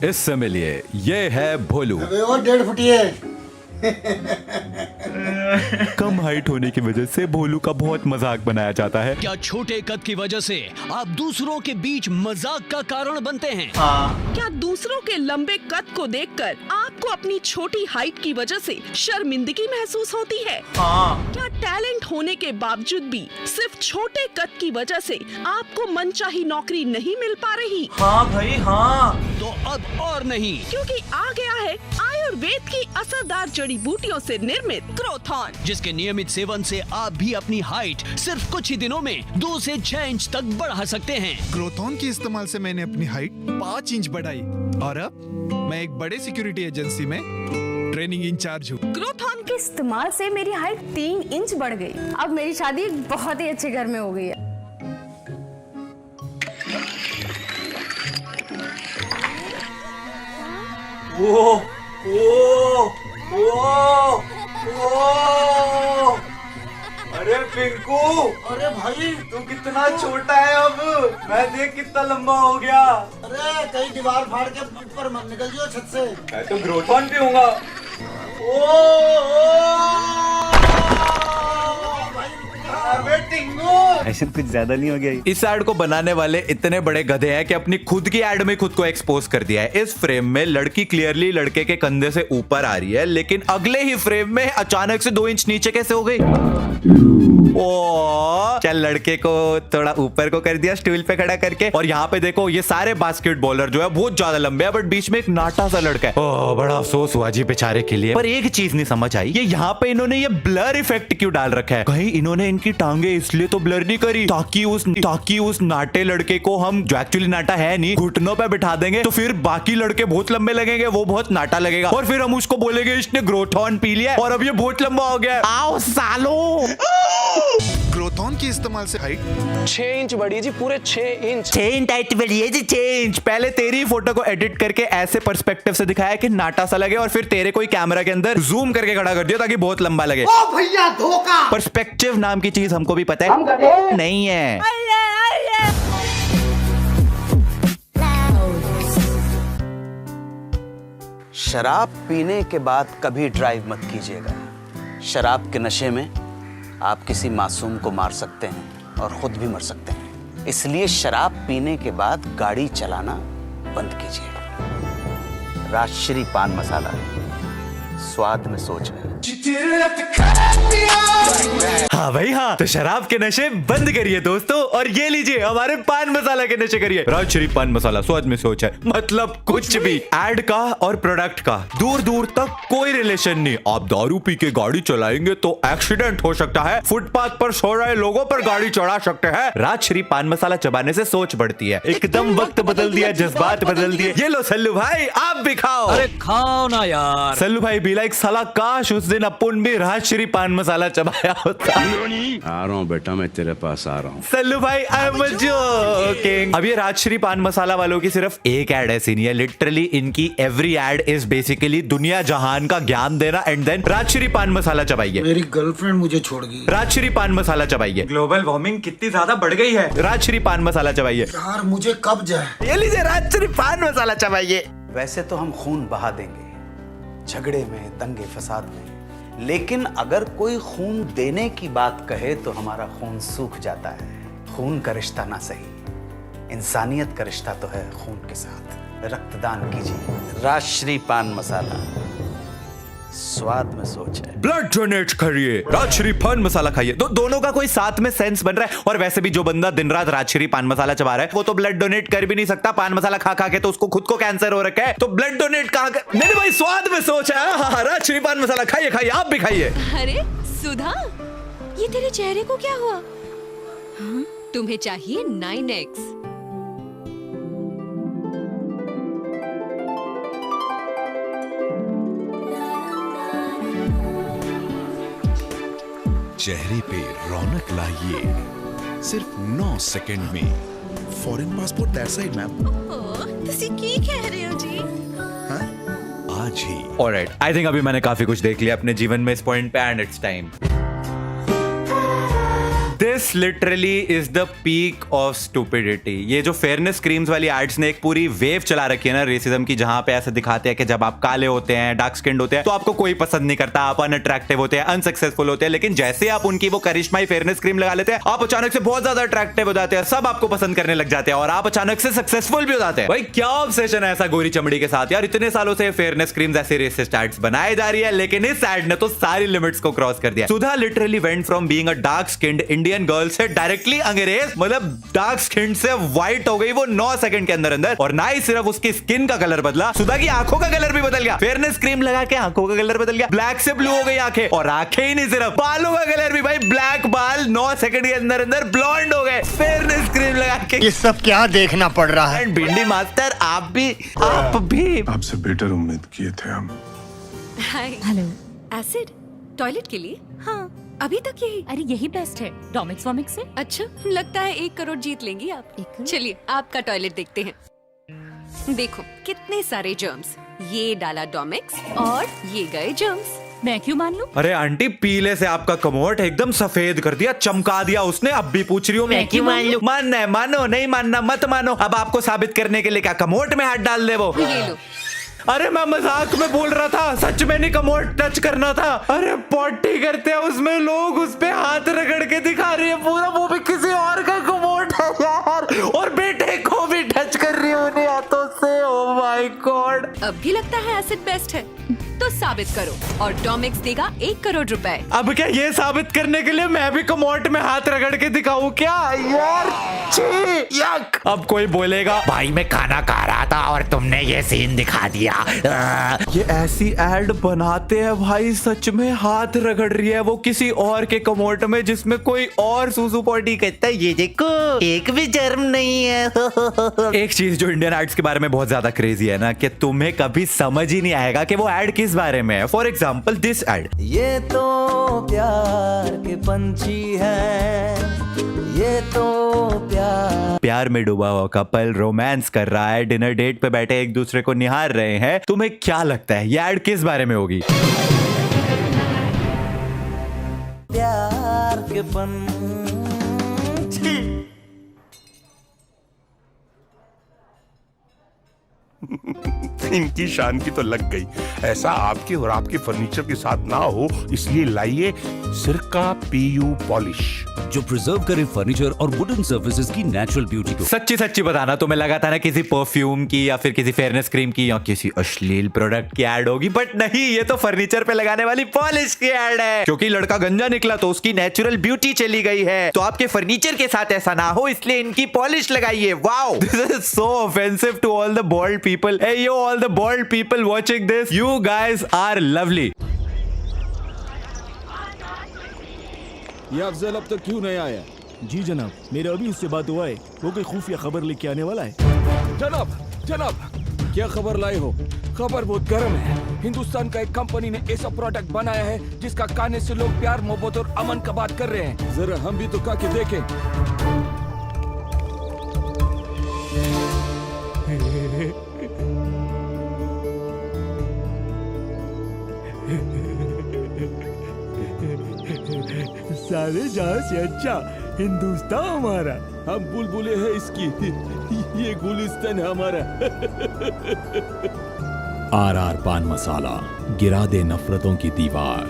इससे मिलिए, ये है भोलू। अबे वो 1.5 फुट है। कम हाइट होने की वजह से भोलू का बहुत मजाक बनाया जाता है। क्या छोटे कद की वजह से आप दूसरों के बीच मजाक का कारण बनते हैं? क्या दूसरों के लंबे कद को देखकर आपको अपनी छोटी हाइट की वजह से शर्मिंदगी महसूस होती है? क्या टैलेंट होने के बावजूद भी सिर्फ छोटे कद की वजह से आपको मनचाही नौकरी नहीं मिल पा रही? हाँ भाई हाँ। तो अब और नहीं, क्योंकि आ गया है आयुर्वेद की असरदार जड़ी बूटियों से निर्मित क्रोथॉन, जिसके नियमित सेवन से आप भी अपनी हाइट सिर्फ कुछ ही दिनों में 2 से 6 इंच तक बढ़ा सकते हैं। क्रोथॉन के इस्तेमाल से मैंने अपनी हाइट 5 इंच बढ़ाई और अब मैं एक बड़े सिक्योरिटी एजेंसी में ट्रेनिंग इंचार्ज हूँ। क्रोथॉन के इस्तेमाल से मेरी हाइट 3 इंच बढ़ गई। अब मेरी शादी एक बहुत ही अच्छे घर में हो गई है। ओ, ओ, ओ, ओ, अरे पिंकू, अरे भाई, तू कितना छोटा है अब। मैं देख कितना लंबा हो गया। अरे कहीं दीवार फाड़ के ऊपर मत निकल जियो छत से। मैं तो ग्रोथॉन पीऊंगा। ऐसे कुछ ज्यादा नहीं हो गया? इस एड को बनाने वाले इतने बड़े गधे हैं कि अपनी खुद की एड में खुद को एक्सपोज कर दिया है। इस फ्रेम में लड़की क्लियरली लड़के के कंधे से ऊपर आ रही है, लेकिन अगले ही फ्रेम में अचानक से 2 इंच नीचे कैसे हो गई? ओ, चल लड़के को थोड़ा ऊपर को कर दिया स्टूल पे खड़ा करके। और यहाँ पे देखो ये सारे बास्केटबॉलर जो है बहुत ज्यादा लंबे हैं, बट बीच में एक नाटा सा लड़का है। ओह, बड़ा अफसोस हुआ जी बेचारे के लिए। पर एक चीज नहीं समझ आई, ये यहाँ पे इन्होंने ये ब्लर इफेक्ट क्यों डाल रखा है? कहीं इन्होंने इनकी टांगे इसलिए तो ब्लर नहीं करी ताकि उस नाटे लड़के को हम, जो एक्चुअली नाटा है नहीं, घुटनों पे बिठा देंगे तो फिर बाकी लड़के बहुत लंबे लगेंगे, वो बहुत नाटा लगेगा और फिर हम उसको बोलेंगे इसने ग्रोथॉन पी लिया और अब ये बहुत लंबा हो गया है। आओ सालो। क्रोथॉन के इस्तेमाल से हाइट 6 इंच बढ़ी जी, पूरे 6 इंच। 6 इंच हाइट बढ़ी है जी, 6 इंच। पहले तेरी फोटो को एडिट करके ऐसे पर्सपेक्टिव से दिखाया कि नाटा सा लगे और फिर तेरे कोई कैमरा के अंदर जूम करके खड़ा कर दिया ताकि बहुत लंबा लगे। ओ भैया धोखा। पर्सपेक्टिव नाम की चीज हमको भी पता है नहीं है। शराब पीने के बाद कभी ड्राइव मत कीजिएगा। शराब के नशे में आप किसी मासूम को मार सकते हैं और खुद भी मर सकते हैं। इसलिए शराब पीने के बाद गाड़ी चलाना बंद कीजिए। राजश्री पान मसाला, स्वाद में सोच है। हाँ भाई हाँ, तो शराब के नशे बंद करिए दोस्तों और ये लीजिए हमारे पान मसाला के नशे करिए। राजश्री पान मसाला, स्वाद में सोच है। मतलब कुछ भी। एड का और प्रोडक्ट का दूर दूर तक कोई रिलेशन नहीं। आप दारू पी के गाड़ी चलाएंगे तो एक्सीडेंट हो सकता है, फुटपाथ पर सो रहे लोगों पर गाड़ी चढ़ा सकते हैं। राजश्री पान मसाला चबाने से सोच बढ़ती है। एकदम वक्त बदल दिया, जज्बात बदल दिए। ये लो सल्लू भाई, आप भी खाओ। अरे खाओ ना यार। सल्लू भाई भी लाइक, साला काश उस दिन अपन भी राजश्री पान मसाला चबाया होता। आ रहा हूँ बेटा, मैं तेरे पास आ रहा हूँ। सल्लू भाई आई एम जोकिंग। अब ये राजश्री पान मसाला वालों की सिर्फ एक एड ऐसी नहीं है, लिटरली इनकी एवरी एड इज बेसिकली दुनिया जहान का ज्ञान देना एंड देन राजश्री पान मसाला चबाइए। मेरी गर्लफ्रेंड मुझे छोड़ गई। राजश्री पान मसाला चबाइए। ग्लोबल वार्मिंग कितनी ज्यादा बढ़ गई है। राजश्री पान मसाला चबाइए। यार मुझे कब जाए। ये लीजिए राजश्री पान मसाला चबाइए। वैसे तो हम खून बहा देंगे झगड़े में, दंगे फसाद में, लेकिन अगर कोई खून देने की बात कहे तो हमारा खून सूख जाता है। खून का रिश्ता ना सही, इंसानियत का रिश्ता तो है खून के साथ। रक्तदान कीजिए। राजश्री पान मसाला, स्वाद में सोच है। ब्लड डोनेट करिए, राजश्री पान मसाला खाइए। तो दोनों का कोई साथ में सेंस बन रहा है। और वैसे भी जो बंदा दिन रात राजश्री पान मसाला चबा रहा है वो तो ब्लड डोनेट कर भी नहीं सकता। पान मसाला खा खा के तो उसको खुद को कैंसर हो रखा है, तो ब्लड डोनेट कहां कर। नहीं भाई, स्वाद में सोच है। हाँ, राजश्री पान मसाला खाइए खाइए, आप भी खाइए। अरे सुधा, ये तेरे चेहरे को क्या हुआ? तुम्हें चाहिए 9X। चेहरे पे रौनक लाइए सिर्फ 9 सेकंड में। Foreign passport that side ma'am. तुसी की कह रहे हो जी? आज ही। ऑलराइट, आई थिंक अभी मैंने काफी कुछ देख लिया अपने जीवन में इस पॉइंट पे and it's time. This literally is the peak of stupidity. ये जो फेयरनेस क्रीम्स वाली एड्स ने एक पूरी वेव चला रखी है ना रेसिज्म की, जहां पे ऐसे दिखाते हैं कि जब आप काले होते हैं, डार्क स्किन्ड होते हैं, तो आपको कोई पसंद नहीं करता, आप अनअट्रैक्टिव होते हैं, अनसक्सेसफुल होते हैं। लेकिन जैसे आप उनकी वो करिश्माई फेयरनेस क्रीम लगा लेते हैं, आप अचानक से बहुत ज्यादा अट्रैक्टिव हो जाते हैं, सब आपको पसंद करने लग जाते हैं और आप अचानक से सक्सेसफुल भी हो जाते हैं। भाई क्या ऑब्सेशन है ऐसा गोरी चमड़ी के साथ यार। इतने सालों से फेयरनेस क्रीम्स ऐसे रेसिस्ट एड्स बनाए जा रही है, लेकिन इस एड ने तो सारी लिमिट्स को क्रॉस कर दिया। Sudha literally went from being a dark skinned Indian girl से डायरेक्टली अंग्रेज, मतलब डार्क स्किन से व्हाइट हो गई वो 9 सेकंड के अंदर अंदर। और ना ही सिर्फ उसकी स्किन का कलर बदला, सुधा की आंखों का कलर भी बदल गया। फेयरनेस क्रीम लगा के आंखों का कलर बदल गया, ब्लैक से ब्लू हो गई आंखें। और आंखें ही नहीं, सिर्फ बालों का कलर भी भाई, ब्लैक बाल 9 सेकंड के अंदर अंदर ब्लॉन्ड हो गए फेयरनेस क्रीम लगा के। ये सब क्या देखना पड़ रहा है? एंड भिंडी मास्टर आप भी आपसे बेटर उम्मीद किए थे हम। हाय। हेलो। एसिड टॉयलेट के लिए? हाँ अभी तक यही। अरे यही बेस्ट है डोमिक्स वॉमिक्स से। अच्छा लगता है 1 करोड़ जीत लेंगी आप। चलिए आपका टॉयलेट देखते हैं। देखो कितने सारे जर्म्स, ये डाला डोमिक्स और ये गए जर्म्स। मैं क्यों मान लूं? अरे आंटी पीले से आपका कमोट एकदम सफेद कर दिया, चमका दिया उसने। अब भी पूछ रही हूँ मैं क्यों मान लूं? मानना है मानो, नहीं मानना मत मानो। अब आपको साबित करने के लिए क्या कमोट में हाथ डाल दे वो? ये लो। अरे मैं मजाक में बोल रहा था, सच में नहीं कमोड टच करना था। अरे पॉटी करते हैं उसमें लोग, उस पे हाथ रगड़ के दिखा रही है पूरा, वो भी किसी और का कमोड है यार, और बेटे को भी टच कर रही है उन्हें हाथों से। Oh my God. अब भी लगता है एसिड बेस्ट है, तो साबित करो और डोमिक्स देगा 1 करोड़ रुपए। अब क्या ये साबित करने के लिए मैं भी कमोट में हाथ रगड़ के दिखाऊं क्या यार? छी यक। अब कोई बोलेगा भाई मैं खाना खा रहा था और तुमने ये सीन दिखा दिया। ये ऐसी एड बनाते हैं भाई, सच में हाथ रगड़ रही है वो किसी और के कमोट में जिसमें कोई और सूसू पॉटी कहता है ये देखो एक भी जर्म नहीं है। एक चीज जो इंडियन एड्स के बारे में बहुत ज्यादा क्रेजी है ना, कि तुम्हें कभी समझ ही नहीं आएगा कि वो एड किस बारे में है। फॉर एग्जाम्पल दिस एड, ये तो प्यार के पंछी है, ये तो प्यार में डूबा हुआ कपल रोमांस कर रहा है, डिनर डेट पे बैठे एक दूसरे को निहार रहे हैं। तुम्हें क्या लगता है ये एड किस बारे में होगी? प्यार के पंछी। इनकी शान की तो लग गई। ऐसा आपके और आपके फर्नीचर के साथ ना हो, इसलिए लाइए सिरका PU पॉलिश, जो प्रिजर्व करे फर्नीचर और वुडन सर्फेसेस की नेचुरल ब्यूटी को। सच्ची सच्ची बताना, तुम्हें लगा था ना किसी परफ्यूम की या फिर किसी फेयरनेस क्रीम की या किसी अश्लील प्रोडक्ट की एड होगी, बट नहीं, ये तो फर्नीचर पे लगाने वाली पॉलिश की एड है। क्योंकि लड़का गंजा निकला तो उसकी नेचुरल ब्यूटी चली गई है, तो आपके फर्नीचर के साथ ऐसा ना हो इसलिए इनकी पॉलिश लगाइए। Wow, this is so offensive to all the bald people. Hey yo, all the bald people watching this, you guys are lovely. ये अफजल अब तक क्यों नहीं आया? जी जनाब, मेरा अभी उससे बात हुआ है, वो कोई खुफिया खबर लेके आने वाला है। जनाब, क्या खबर लाए हो? खबर बहुत गर्म है। हिंदुस्तान का एक कंपनी ने ऐसा प्रोडक्ट बनाया है जिसका खाने से लोग प्यार, मोहब्बत और अमन का बात कर रहे हैं। जरा हम भी तो खा के देखें। सारे जहां से अच्छा हिंदुस्तान हमारा, हम बुलबुले हैं इसकी, ये गुलिस्तान हमारा। RR पान मसाला, गिरा दे नफरतों की दीवार।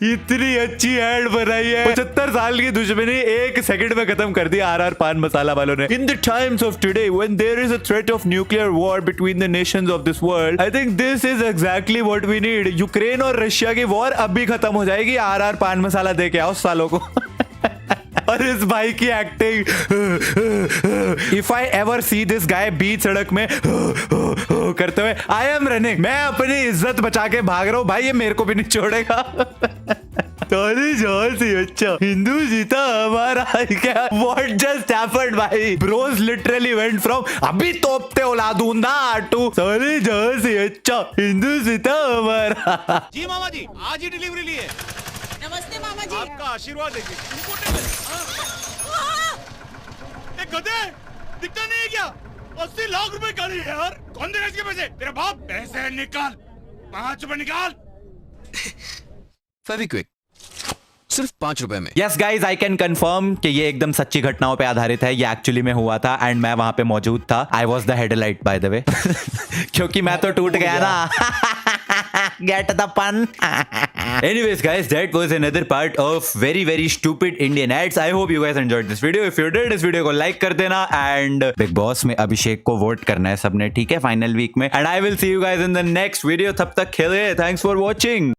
इतनी अच्छी एड बनाई है, 75 साल की दुश्मनी 1 सेकंड में खत्म कर दी RR पान मसाला वालों ने। In the times of today when there is a threat of nuclear war between the nations of this world, I think this is exactly what we need. Ukraine और रशिया की war अब भी खत्म हो जाएगी, RR पान मसाला दे के आओ सालों को। और इस भाई की acting, if I ever see this guy बीच सड़क में करते हुए, आई एम रनिंग, मैं अपनी इज्जत बचा के भाग रहा हूँ भाई, ये मेरे को भी नहीं छोड़ेगा। अच्छा हिंदू जीता हमारा क्या? What just happened भाई? Bros literally went from अभी तोपते औलादूंदा टू सारे जहां से अच्छा हिंदू जीता हमारा। जी मामा जी, आज ही डिलीवरी लिए। नमस्ते मामा जी। आपका आशीर्वाद देंगे। गधे, दिखता नहीं है क्या? 80 लाख रुपए गाड़ी है यार। कौन देगा इसके पैसे? तेरा बाप। पैसे निकाल, 5 रुपए निकाल। फेविक्विक, सिर्फ 5 रुपए में। Yes guys, I can confirm कि ये एकदम सच्ची घटनाओं पे आधारित है। ये एक्चुअली में हुआ था एंड मैं वहां पे मौजूद था। I was the headlight by the way क्योंकि मैं तो टूट गया ना। Get the pun. Anyways guys, that was another part of very stupid Indian ads. I hope you guys enjoyed this video. If you did, इस video को like कर देना एंड बिग बॉस में अभिषेक को वोट करना है सबने, ठीक है, फाइनल वीक में। And I will see you guys in the next video. तब तक के लिए थैंक्स फॉर वॉचिंग।